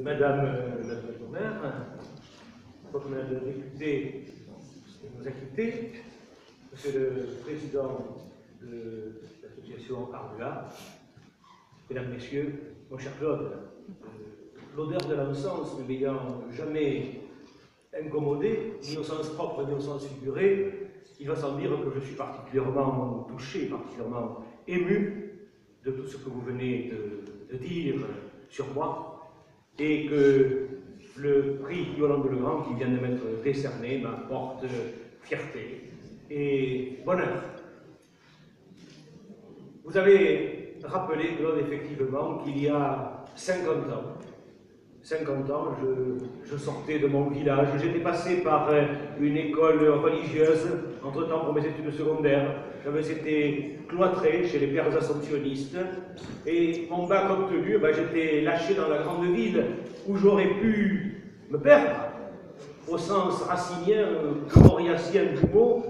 Madame la maire, votre Madame la députée nous a quittés, Monsieur le Président de l'association Ardua, Mesdames, Messieurs, mon cher Claude, l'odeur de l'encens ne m'ayant jamais incommodé, ni au sens propre ni au sens figuré, il va sans dire que je suis particulièrement touché, particulièrement ému de tout ce que vous venez de dire sur moi, et que le prix Yolande Legrand qui vient de m'être décerné m'apporte fierté et bonheur. Vous avez rappelé, Claude, effectivement, qu'il y a 50 ans, je sortais de mon village. J'étais passé par une école religieuse, entre-temps pour mes études secondaires. J'avais été cloîtré chez les pères assomptionnistes. Et mon bac obtenu, j'étais lâché dans la grande ville où j'aurais pu me perdre, au sens racinien, mauriacien du mot,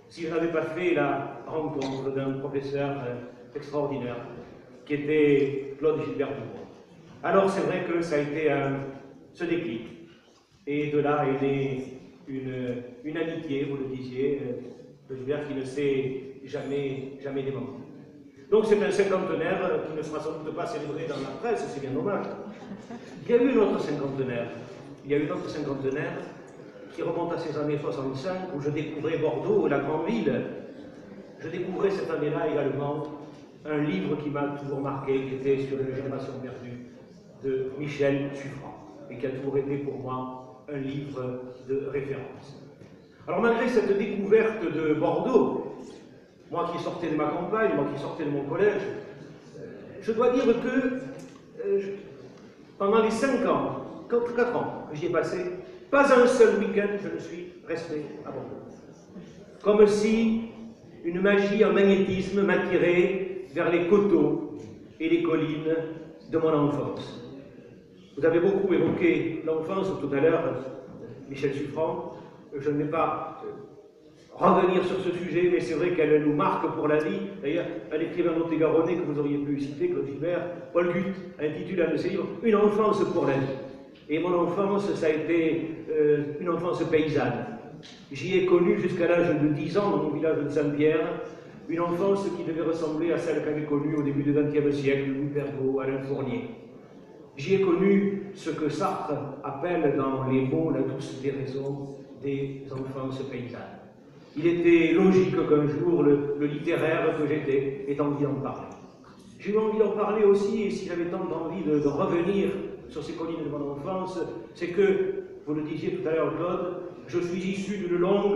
si je n'avais pas fait la rencontre d'un professeur extraordinaire, qui était Claude Gilbert Dumont. Alors c'est vrai que ça a été ce déclic, et de là est née une amitié, vous le disiez, de Gilbert qui ne s'est jamais démenti. Donc c'est un cinquantenaire qui ne sera sans doute pas célébré dans la presse, c'est bien dommage. Il y a eu une autre cinquantenaire, qui remonte à ces années 65, où je découvrais Bordeaux, la grande ville. Je découvrais cette année-là également un livre qui m'a toujours marqué, qui était sur une génération perdue, de Michel Suffren, et qui a toujours été pour moi un livre de référence. Alors malgré cette découverte de Bordeaux, moi qui sortais de ma campagne, moi qui sortais de mon collège, je dois dire que pendant les 4 ans que j'y ai passé, pas un seul week-end je ne suis resté à Bordeaux. Comme si une magie en magnétisme m'attirait vers les coteaux et les collines de mon enfance. Vous avez beaucoup évoqué l'enfance tout à l'heure, Michel Suffren. Je ne vais pas revenir sur ce sujet, mais c'est vrai qu'elle nous marque pour la vie. D'ailleurs, un écrivain lot-et-garonnais que vous auriez pu citer, Claude Gilbert, Paul Gut, intitule un de ses livres « Une enfance pour la vie ». Et mon enfance, ça a été une enfance paysanne. J'y ai connu jusqu'à l'âge de 10 ans dans mon village de Saint-Pierre, une enfance qui devait ressembler à celle qu'avait connue au début du XXe siècle Louis Pergaud, Alain Fournier. J'y ai connu ce que Sartre appelle dans les mots la douce déraison des enfances paysannes. Il était logique qu'un jour le littéraire que j'étais ait envie d'en parler. J'ai eu envie d'en parler aussi, et si j'avais tant d'envie de revenir sur ces collines de mon enfance, c'est que, vous le disiez tout à l'heure, Claude, je suis issu d'une longue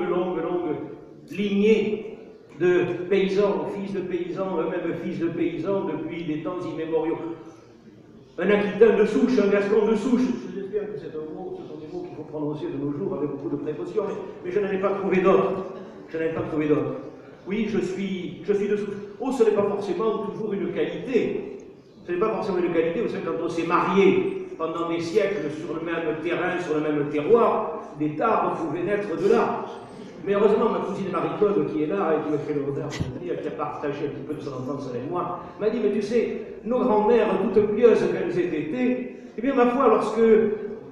lignée de paysans, fils de paysans, eux-mêmes fils de paysans depuis des temps immémoriaux. Un Aquitain de souche, un Gascon de souche, j'espère que c'est un mot, ce sont des mots qu'il faut prononcer de nos jours avec beaucoup de précaution, mais je n'en ai pas trouvé d'autres. Oui, je suis de souche. Oh, ce n'est pas forcément toujours une qualité. Ce n'est pas forcément une qualité, vous savez, quand on s'est marié pendant des siècles sur le même terrain, sur le même terroir, des tares pouvaient naître de là. Mais heureusement, ma cousine Marie-Claude, qui est là et qui me fait l'honneur de dire, qui a partagé un petit peu de son enfance avec moi, m'a dit, mais tu sais, nos grands-mères, toutes pieuses qu'elles aient été, eh bien, ma foi, lorsque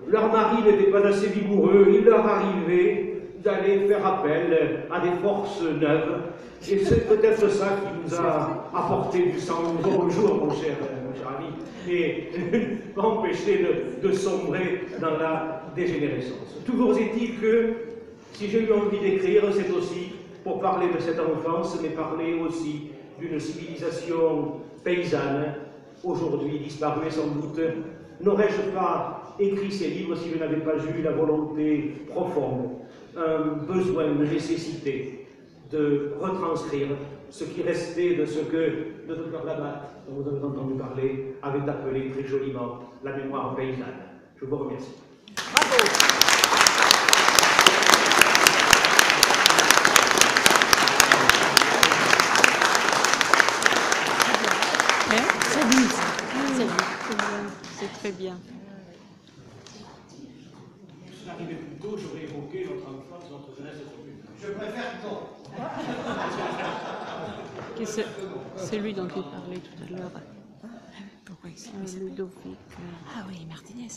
leur mari n'était pas assez vigoureux, il leur arrivait d'aller faire appel à des forces neuves. Et c'est peut-être ça qui nous a apporté du sang nouveau au jour, mon cher ami, et empêché de sombrer dans la dégénérescence. Toujours est-il que, si j'ai eu envie d'écrire, c'est aussi pour parler de cette enfance, mais parler aussi d'une civilisation paysanne, aujourd'hui disparue sans doute. N'aurais-je pas écrit ces livres si je n'avais pas eu la volonté profonde, un besoin, une nécessité de retranscrire ce qui restait de ce que le docteur Labatte, dont vous avez entendu parler, avait appelé très joliment la mémoire paysanne. Je vous remercie. Bravo. C'est très bien. Si j'arrivais plus tôt, j'aurais évoqué notre enfance, notre jeunesse. Je préfère non. C'est lui dont il parlait tout à l'heure. Oui, c'est Ludovic. Ah oui, Martinez.